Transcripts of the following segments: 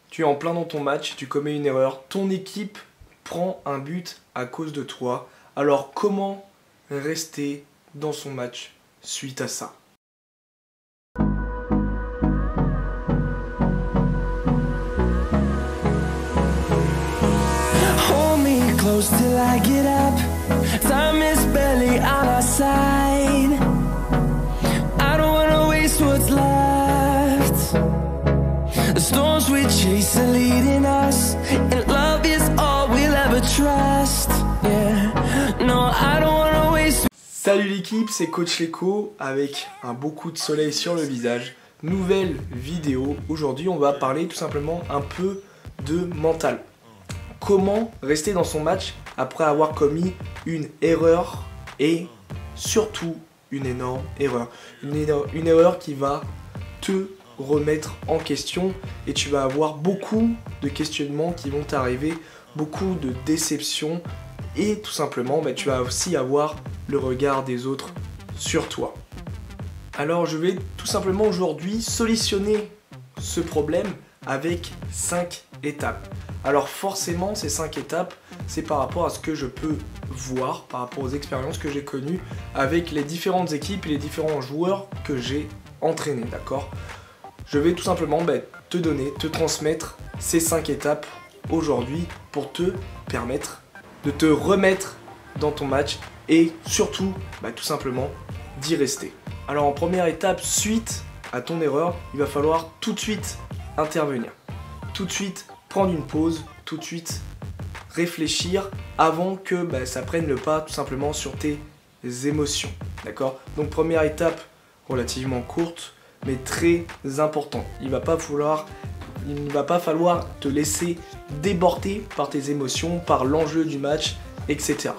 tu es en plein dans ton match, tu commets une erreur, ton équipe prend un but à cause de toi. Alors comment rester dans son match suite à ça? Hold me close till I get up. Time is barely on our side. I don't wanna waste what's left. The storms we chase are leading us, and love is all we'll ever trust. Yeah, no, I don't wanna waste. Salut l'équipe, c'est Coach Leko avec un beau coup de soleil sur le visage. Nouvelle vidéo. Aujourd'hui, on va parler tout simplement un peu de mental. Comment rester dans son match après avoir commis une erreur et surtout une énorme erreur. Une erreur qui va te remettre en question et tu vas avoir beaucoup de questionnements qui vont t'arriver, beaucoup de déceptions et tout simplement tu vas aussi avoir le regard des autres sur toi. Alors je vais tout simplement aujourd'hui solutionner ce problème avec 5 étapes. Alors forcément ces 5 étapes, c'est par rapport à ce que je peux voir, par rapport aux expériences que j'ai connues avec les différentes équipes et les différents joueurs que j'ai entraînés, d'accord? Je vais tout simplement te transmettre ces 5 étapes aujourd'hui pour te permettre de te remettre dans ton match et surtout tout simplement d'y rester. Alors en première étape, suite à ton erreur, il va falloir tout de suite intervenir. Tout de suite prendre une pause, tout de suite réfléchir avant que ça prenne le pas tout simplement sur tes émotions. D'accord? Donc première étape relativement courte mais très importante. Il ne va pas falloir te laisser déborder par tes émotions, par l'enjeu du match, etc.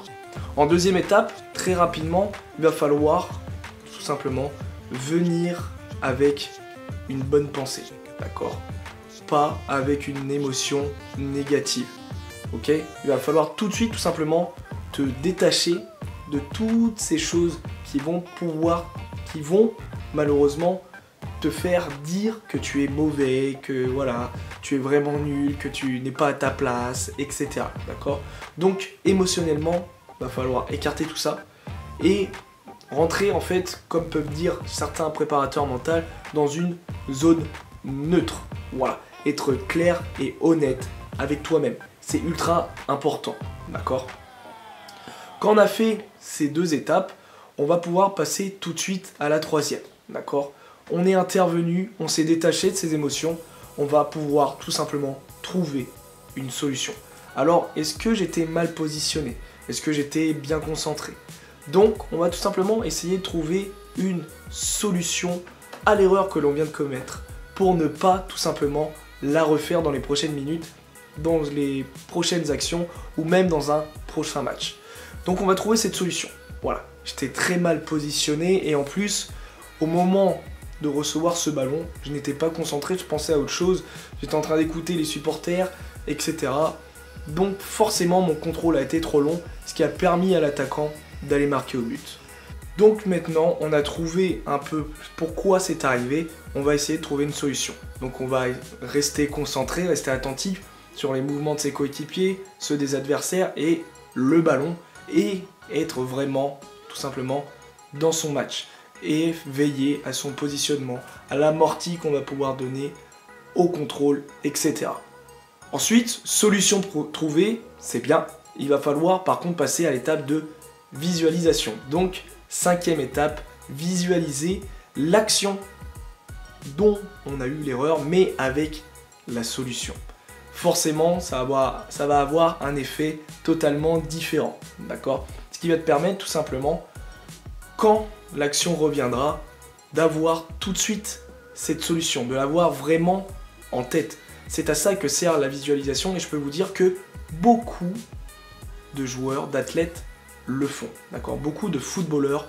En deuxième étape, très rapidement, il va falloir tout simplement venir avec une bonne pensée. D'accord? Pas avec une émotion négative. Ok? Il va falloir tout de suite tout simplement te détacher de toutes ces choses qui vont malheureusement te faire dire que tu es mauvais, que voilà, tu es vraiment nul, que tu n'es pas à ta place, etc. D'accord? Donc émotionnellement, il va falloir écarter tout ça et rentrer en fait, comme peuvent dire certains préparateurs mentaux, dans une zone neutre. Voilà, être clair et honnête avec toi-même. C'est ultra important, d'accord? Quand on a fait ces 2 étapes, on va pouvoir passer tout de suite à la 3e, d'accord? On est intervenu, on s'est détaché de ses émotions, on va pouvoir tout simplement trouver une solution. Alors, est-ce que j'étais mal positionné? Est-ce que j'étais bien concentré? Donc, on va tout simplement essayer de trouver une solution à l'erreur que l'on vient de commettre pour ne pas tout simplement la refaire dans les prochaines minutes, dans les prochaines actions ou même dans un prochain match. Donc, on va trouver cette solution. Voilà, j'étais très mal positionné et en plus, au moment de recevoir ce ballon, je n'étais pas concentré, je pensais à autre chose, j'étais en train d'écouter les supporters, etc. Donc forcément mon contrôle a été trop long, ce qui a permis à l'attaquant d'aller marquer au but. Donc maintenant on a trouvé un peu pourquoi c'est arrivé, on va essayer de trouver une solution. Donc on va rester concentré, rester attentif sur les mouvements de ses coéquipiers, ceux des adversaires et le ballon, et être vraiment tout simplement dans son match. Et veiller à son positionnement, à l'amorti qu'on va pouvoir donner, au contrôle, etc. Ensuite, solution trouvée, c'est bien. Il va falloir par contre passer à l'étape de visualisation. Donc, 5e étape, visualiser l'action dont on a eu l'erreur, mais avec la solution. Forcément, ça va avoir un effet totalement différent. D'accord? Ce qui va te permettre tout simplement, quand l'action reviendra, d'avoir tout de suite cette solution, de l'avoir vraiment en tête. C'est à ça que sert la visualisation et je peux vous dire que beaucoup de joueurs, d'athlètes le font. D'accord? Beaucoup de footballeurs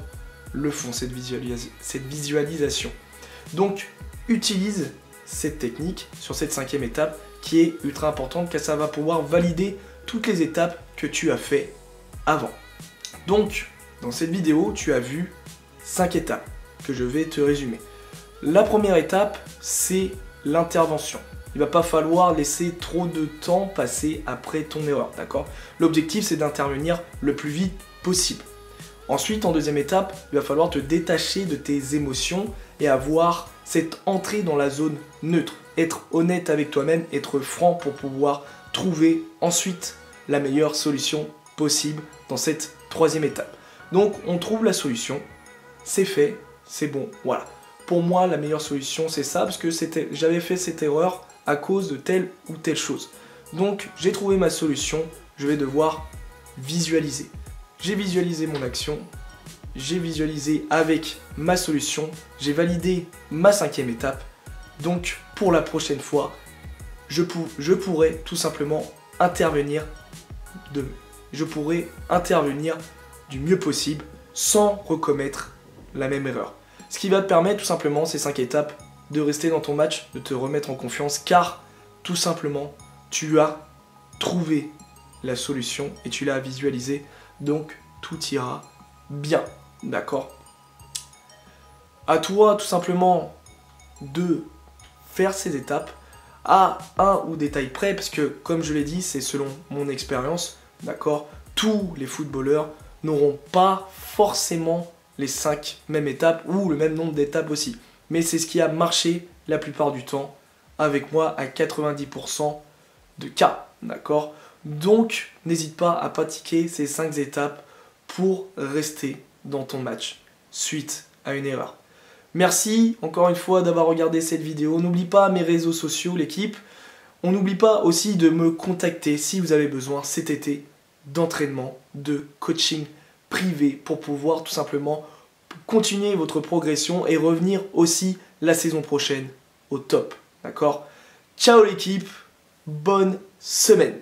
le font, cette visualisation. Donc, utilise cette technique sur cette 5e étape qui est ultra importante car ça va pouvoir valider toutes les étapes que tu as fait avant. Donc, dans cette vidéo, tu as vu 5 étapes que je vais te résumer. La première étape, c'est l'intervention. il va pas falloir laisser trop de temps passer après ton erreur, d'accord? L'objectif, c'est d'intervenir le plus vite possible. Ensuite, en deuxième étape, il va falloir te détacher de tes émotions et avoir cette entrée dans la zone neutre. Être honnête avec toi-même, être franc pour pouvoir trouver ensuite la meilleure solution possible dans cette troisième étape. Donc, on trouve la solution, c'est fait, c'est bon, voilà. Pour moi, la meilleure solution, c'est ça, parce que j'avais fait cette erreur à cause de telle ou telle chose. Donc, j'ai trouvé ma solution, je vais devoir visualiser. J'ai visualisé mon action, j'ai visualisé avec ma solution, j'ai validé ma cinquième étape. Donc, pour la prochaine fois, je pourrais tout simplement intervenir du mieux possible sans recommettre la même erreur. Ce qui va te permettre tout simplement, ces 5 étapes, de rester dans ton match, de te remettre en confiance, car tout simplement, tu as trouvé la solution et tu l'as visualisée, donc tout ira bien, d'accord? À toi tout simplement de faire ces étapes à un ou détail près, parce que comme je l'ai dit, c'est selon mon expérience, d'accord? Tous les footballeurs n'auront pas forcément les 5 mêmes étapes ou le même nombre d'étapes aussi. Mais c'est ce qui a marché la plupart du temps avec moi à 90% de cas, d'accord? Donc, n'hésite pas à pratiquer ces 5 étapes pour rester dans ton match suite à une erreur. Merci encore une fois d'avoir regardé cette vidéo. N'oublie pas mes réseaux sociaux, l'équipe. On n'oublie pas aussi de me contacter si vous avez besoin cet été d'entraînement, de coaching privé pour pouvoir tout simplement continuer votre progression et revenir aussi la saison prochaine au top. D'accord? Ciao l'équipe, bonne semaine!